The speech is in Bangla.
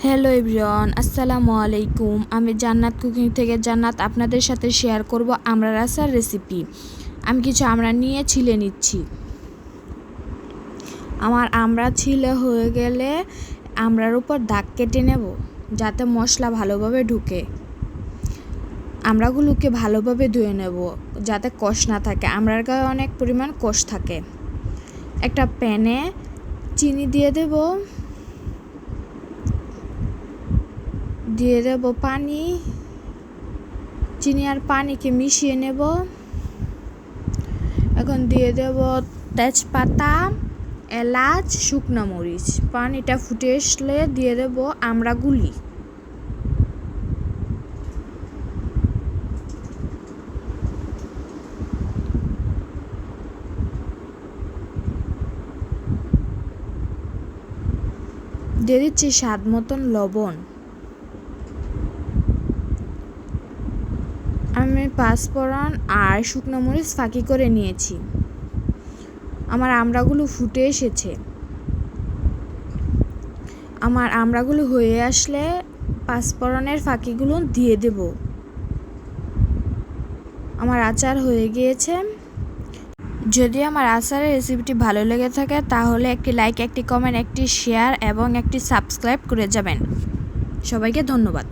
হ্যালো এভরিওয়ান, আসসালামু আলাইকুম। আমি জান্নাত কুকিং থেকে জান্নাত আপনাদের সাথে শেয়ার করব আমড়ার আচার রেসিপি। আমি কিছু আমড়া নিয়ে ছিলে নিচ্ছি। আমার আমড়া ছিলে হয়ে গেলে আমড়ার উপর দাগ কেটে নেব যাতে মশলা ভালোভাবে ঢুকে। আমড়াগুলোকে ভালোভাবে ধুয়ে নেব যাতে কষ না থাকে। আমড়ার গায়ে অনেক পরিমাণ কষ থাকে। একটা প্যানে চিনি দিয়ে দেব পানি। চিনি আর পানিকে মিশিয়ে নেব। এখন দিয়ে দেব তেজপাতা, এলাচ, শুকনো মরিচ। পানিটা ফুটে আসলে দিয়ে দেব আমড়াগুলি। দিয়ে দিচ্ছি স্বাদ মতন লবণ। আমি পাঁচফোড়ন আর শুকনো মরিচ ফাঁকি করে নিয়েছি। আমার আমড়াগুলো ফুটে এসেছে। আমার আমড়াগুলো হয়ে আসলে পাঁচফোড়নের ফাঁকিগুলো দিয়ে দেব। আমার আচার হয়ে গিয়েছে। যদি আমার আচারের রেসিপিটি ভালো লেগে থাকে তাহলে একটি লাইক, একটি কমেন্ট, একটি শেয়ার এবং একটি সাবস্ক্রাইব করে যাবেন। সবাইকে ধন্যবাদ।